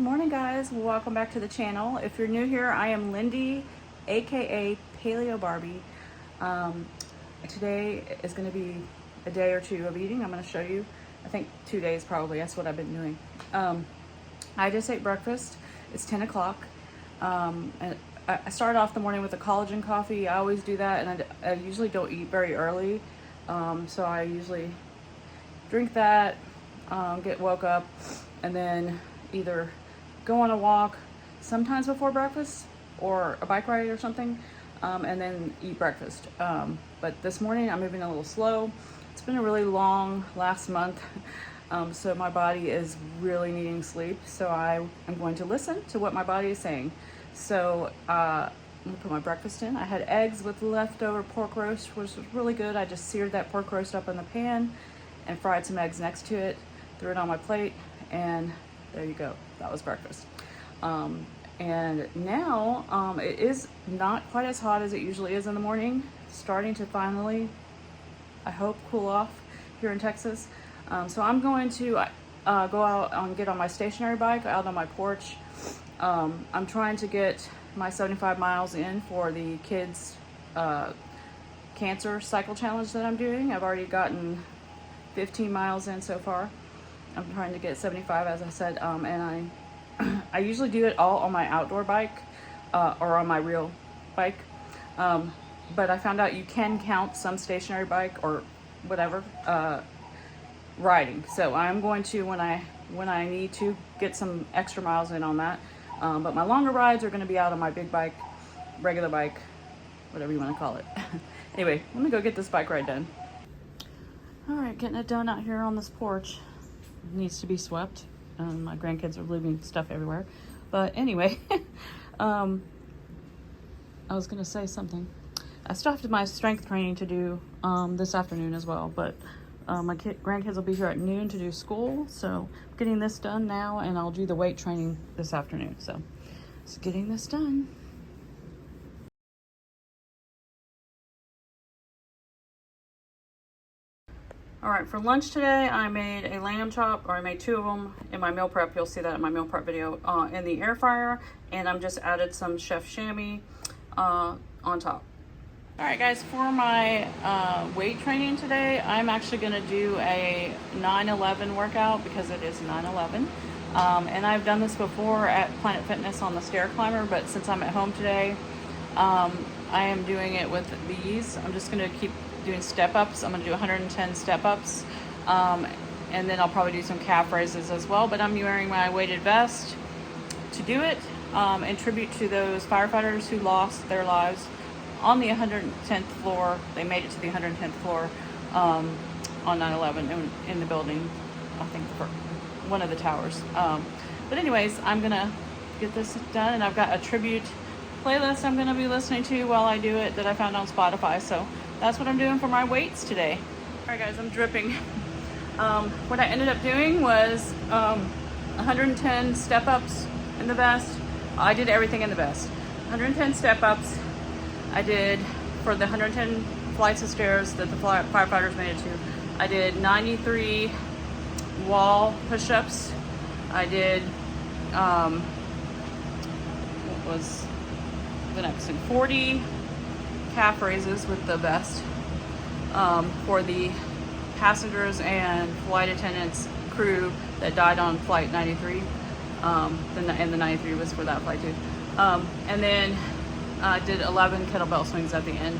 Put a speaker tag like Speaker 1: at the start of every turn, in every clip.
Speaker 1: morning, guys. Welcome back to the channel. If you're new here, I am Lindy, aka Paleobarbie. Today is going to be a day or two of eating. I'm going to show you. I think 2 days probably. That's what I've been doing. I just ate breakfast. It's 10 o'clock. And I started off the morning with a collagen coffee. I always do that, and I usually don't eat very early. So I usually drink that, get woke up, and then either go on a walk sometimes before breakfast or a bike ride or something, and then eat breakfast. But this morning I'm moving a little slow. It's been a really long last month, so my body is really needing sleep. So I am going to listen to what my body is saying. So I'm gonna put my breakfast in. I had eggs with leftover pork roast, which was really good. I just seared that pork roast up in the pan and fried some eggs next to it, threw it on my plate, and there you go. That was breakfast. And now it is not quite as hot as it usually is in the morning. Starting to finally, I hope, cool off here in Texas. So I'm going to go out and get on my stationary bike out on my porch. I'm trying to get my 75 miles in for the kids cancer cycle challenge that I'm doing. I've already gotten 15 miles in so far. I'm trying to get 75, as I said, and I usually do it all on my outdoor bike or on my real bike, but I found out you can count some stationary bike or whatever riding. So I'm going to, when I need to, get some extra miles in on that. But my longer rides are going to be out on my big bike, regular bike, whatever you want to call it. Anyway, let me go get this bike ride done. All right, getting it done out here on this porch. It needs to be swept. My grandkids are leaving stuff everywhere. But anyway, I was going to say something. I still have my strength training to do this afternoon as well. But my grandkids will be here at noon to do school. So I'm getting this done now, and I'll do the weight training this afternoon. So just getting this done. All right, for lunch today, I made a lamb chop, or I made 2 of them in my meal prep. You'll see that in my meal prep video in the air fryer, and I'm just added some chef chamois on top. All right, guys, for my weight training today, I'm actually going to do a 9/11 workout because it is 9/11. And I've done this before at Planet Fitness on the stair climber, but since I'm at home today, I am doing it with these. I'm just going to keep doing step-ups. I'm going to do 110 step-ups, and then I'll probably do some calf raises as well, but I'm wearing my weighted vest to do it, in tribute to those firefighters who lost their lives on the 110th floor. They made it to the 110th floor on 9/11 in the building, I think for one of the towers. But anyways, I'm going to get this done, and I've got a tribute playlist I'm going to be listening to while I do it that I found on Spotify. So that's what I'm doing for my weights today. All right, guys, I'm dripping. What I ended up doing was 110 step-ups in the vest. I did everything in the vest. 110 step-ups. I did, for the 110 flights of stairs that the firefighters made it to, I did 93 wall push-ups. I did, what was the next thing? 40 calf raises with the vest for the passengers and flight attendants crew that died on flight 93. And the 93 was for that flight too. And then I did 11 kettlebell swings at the end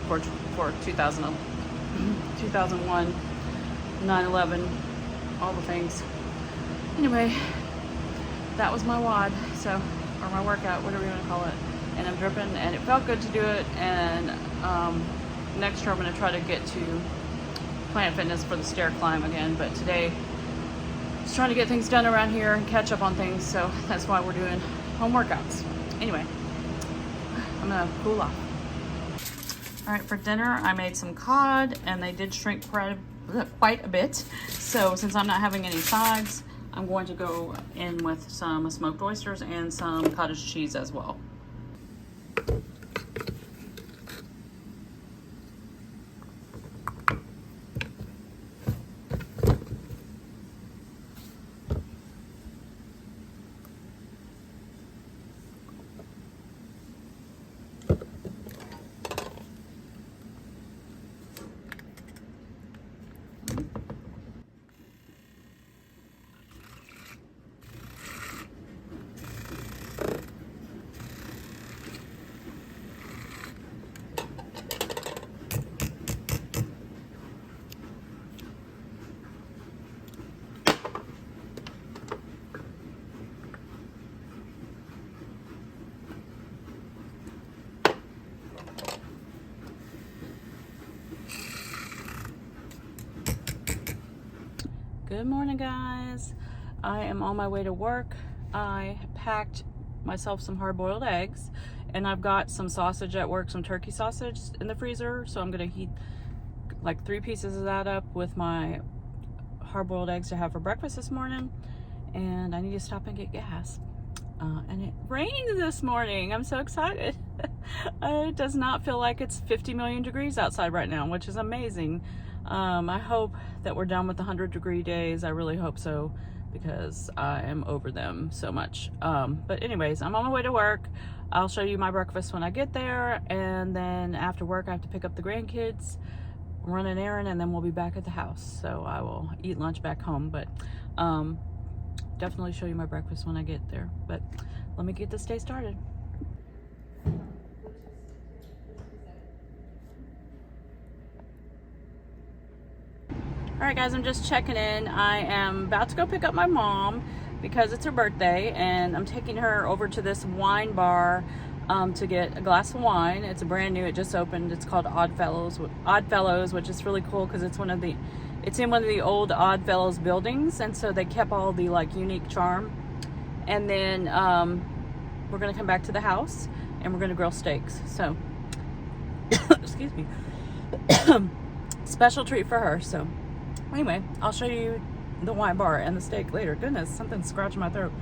Speaker 1: for 2001, 9/11, all the things. Anyway, that was my WOD, so, or my workout, whatever you want to call it. And I'm dripping, and it felt good to do it. And next year I'm going to try to get to Planet Fitness for the stair climb again. But today, just trying to get things done around here and catch up on things. So that's why we're doing home workouts. Anyway, I'm going to cool off. All right, for dinner, I made some cod, and they did shrink quite a bit. So since I'm not having any sides, I'm going to go in with some smoked oysters and some cottage cheese as well. Good morning, guys. I am on my way to work. I packed myself some hard-boiled eggs, and I've got some sausage at work, some turkey sausage in the freezer, so I'm gonna heat like 3 pieces of that up with my hard-boiled eggs to have for breakfast this morning. And I need to stop and get gas. And it rained this morning. I'm so excited. It does not feel like it's 50 million degrees outside right now, which is amazing. I hope that we're done with the 100-degree days. I really hope so, because I am over them so much. But anyways, I'm on my way to work. I'll show you my breakfast when I get there, and then after work I have to pick up the grandkids, run an errand, and then we'll be back at the house. So I will eat lunch back home, but definitely show you my breakfast when I get there. But let me get this day started. All right, guys, I'm just checking in. I am about to go pick up my mom because it's her birthday, and I'm taking her over to this wine bar to get a glass of wine. It's a brand new, it just opened. It's called Oddfellows, which is really cool because it's in one of the old Oddfellows buildings, and so they kept all the like unique charm. And then we're gonna come back to the house and we're gonna grill steaks. So excuse me. Special treat for her. So anyway, I'll show you the wine bar and the steak later. Goodness, something's scratching my throat.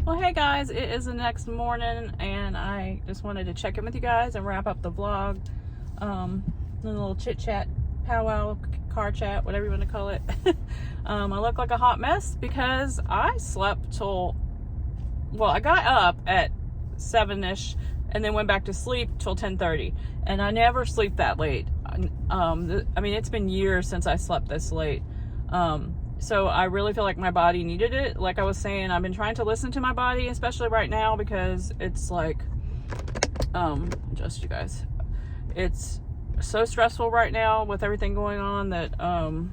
Speaker 1: Well, hey guys, it is the next morning, and I just wanted to check in with you guys and wrap up the vlog. A little chit chat, powwow, car chat, whatever you want to call it. I look like a hot mess because I slept till, well, I got up at 7ish and then went back to sleep till 10:30, and I never sleep that late. I mean, it's been years since I slept this late. So I really feel like my body needed it. Like I was saying, I've been trying to listen to my body, especially right now, because it's like, just you guys, it's so stressful right now with everything going on that, I'm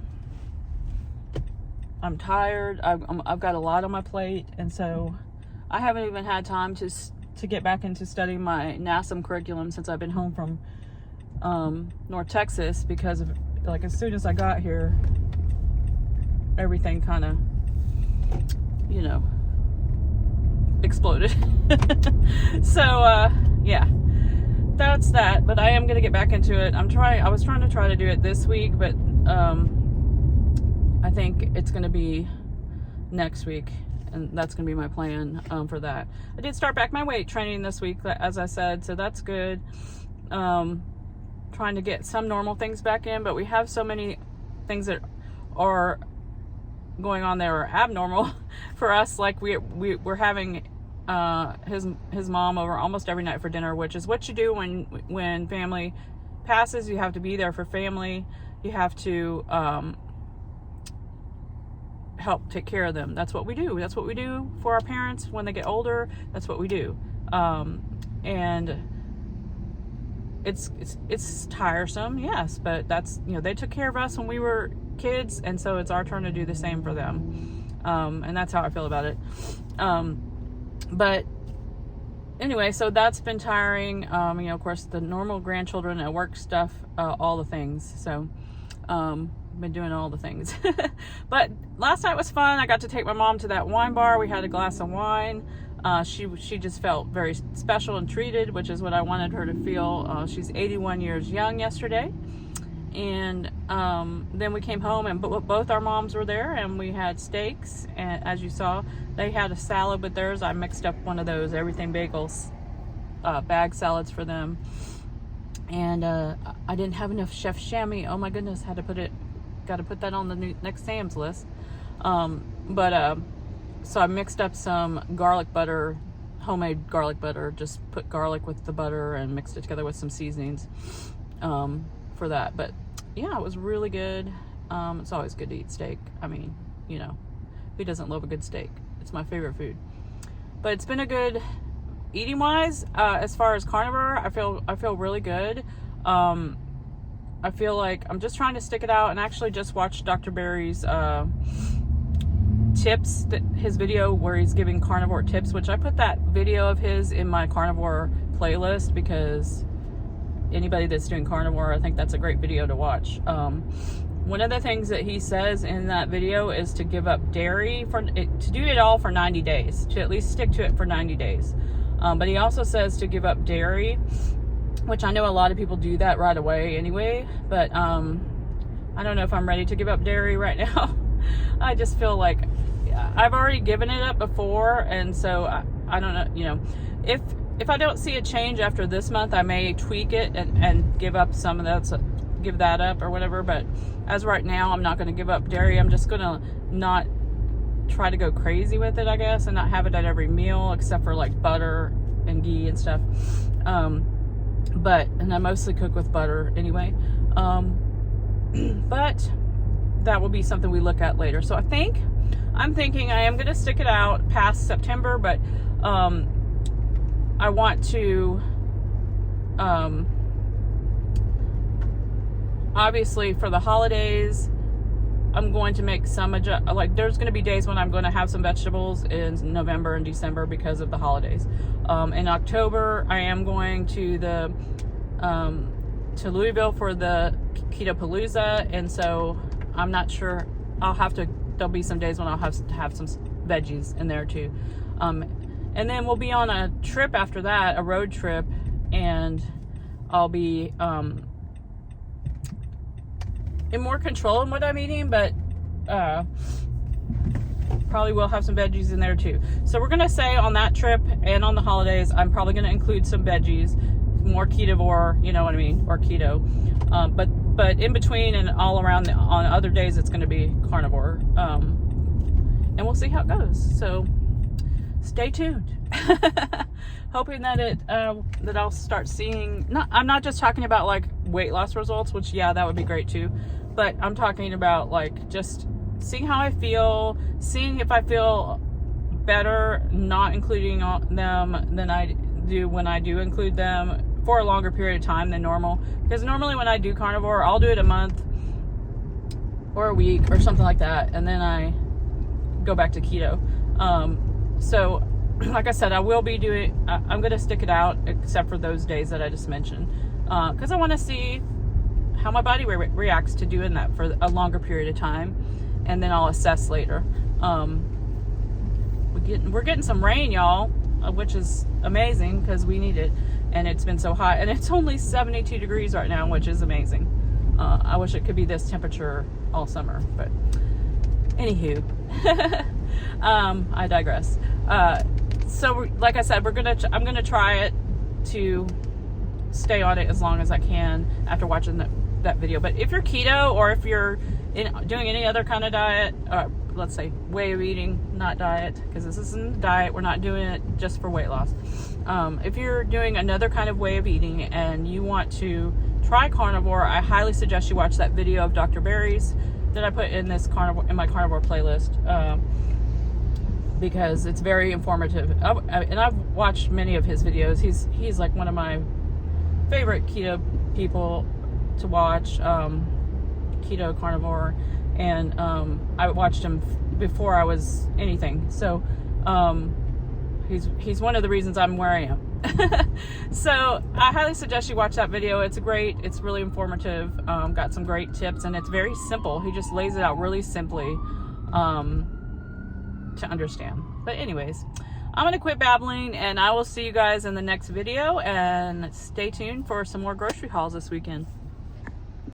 Speaker 1: tired. I've got a lot on my plate. And so I haven't even had time to get back into studying my NASM curriculum since I've been home from, North Texas, because of, like, as soon as I got here, everything kind of, you know, exploded. So yeah, that's that. But I am gonna get back into it. I was trying to do it this week, but I think it's gonna be next week, and that's gonna be my plan for that. I did start back my weight training this week, as I said, so that's good. Trying to get some normal things back in, but we have so many things that are going on there are abnormal for us. Like we're having his mom over almost every night for dinner, which is what you do when family passes. You have to be there for family. You have to help take care of them. That's what we do. That's what we do for our parents when they get older. That's what we do. And it's tiresome, yes, but that's, you know, they took care of us when we were kids, and so it's our turn to do the same for them. And that's how I feel about it. But anyway, so that's been tiring. You know, of course, the normal grandchildren at work stuff, all the things. So been doing all the things. But last night was fun. I got to take my mom to that wine bar. We had a glass of wine. She just felt very special and treated, which is what I wanted her to feel. She's 81 years young yesterday. And then we came home, and both our moms were there, and we had steaks. And as you saw, they had a salad with theirs. I mixed up one of those everything bagels, bag salads for them. And I didn't have enough Chef Chamois. Oh my goodness, got to put that on the next Sam's list. So I mixed up some garlic butter, homemade garlic butter. Just put garlic with the butter and mixed it together with some seasonings for that. But yeah, it was really good. It's always good to eat steak. I mean, you know, who doesn't love a good steak? It's my favorite food. But it's been a good eating wise, as far as carnivore, I feel really good. I feel like I'm just trying to stick it out, and actually just watched Dr. Barry's tips, his video where he's giving carnivore tips, which I put that video of his in my carnivore playlist because anybody that's doing carnivore, I think that's a great video to watch. One of the things that he says in that video is to give up dairy, to do it all for 90 days, to at least stick to it for 90 days. But he also says to give up dairy, which I know a lot of people do that right away anyway, but I don't know if I'm ready to give up dairy right now. I just feel like I've already given it up before, and so I don't know, you know, if I don't see a change after this month, I may tweak it and give up some of that, give that up or whatever. But as right now, I'm not going to give up dairy. I'm just going to not try to go crazy with it, I guess, and not have it at every meal except for like butter and ghee and stuff. And I mostly cook with butter anyway. But that will be something we look at later. So I'm thinking I am going to stick it out past September, but I want to obviously for the holidays, I'm going to make some like there's going to be days when I'm going to have some vegetables in November and December because of the holidays. In October, I am going to to Louisville for the Keto Palooza, and so I'm not sure. There'll be some days when I'll have to have some veggies in there too. And then we'll be on a trip after that, a road trip, and I'll be in more control in what I'm eating, but probably will have some veggies in there too. So we're gonna say on that trip and on the holidays, I'm probably gonna include some veggies, more ketovore, you know what I mean, or keto. But in between and all around on other days, it's gonna be carnivore. And we'll see how it goes. So stay tuned. Hoping that that I'll start seeing, I'm not just talking about like weight loss results, which yeah, that would be great too, but I'm talking about like just seeing how I feel, seeing if I feel better not including them than I do when I do include them for a longer period of time than normal. Because normally when I do carnivore, I'll do it a month or a week or something like that, and then I go back to keto. So like I said, I will be doing, I'm going to stick it out except for those days that I just mentioned, because I want to see how my body reacts to doing that for a longer period of time, and then I'll assess later. We're getting some rain, y'all, which is amazing because we need it, and it's been so hot, and it's only 72 degrees right now, which is amazing. I wish it could be this temperature all summer, but anywho, I digress. So like I said, I'm gonna try it to stay on it as long as I can after watching that video. But if you're keto, or if you're doing any other kind of diet, let's say way of eating, not diet, because this isn't a diet, we're not doing it just for weight loss. If you're doing another kind of way of eating and you want to try carnivore, I highly suggest you watch that video of Dr. Barry's that I put in my carnivore playlist. Because it's very informative, and I've watched many of his videos. He's like one of my favorite keto people to watch, keto carnivore, and I watched him before I was anything. So he's one of the reasons I'm where I am. So I highly suggest you watch that video. It's really informative. Got some great tips, and it's very simple. He just lays it out really simply. To understand. But anyways, I'm gonna quit babbling, and I will see you guys in the next video, and stay tuned for some more grocery hauls this weekend.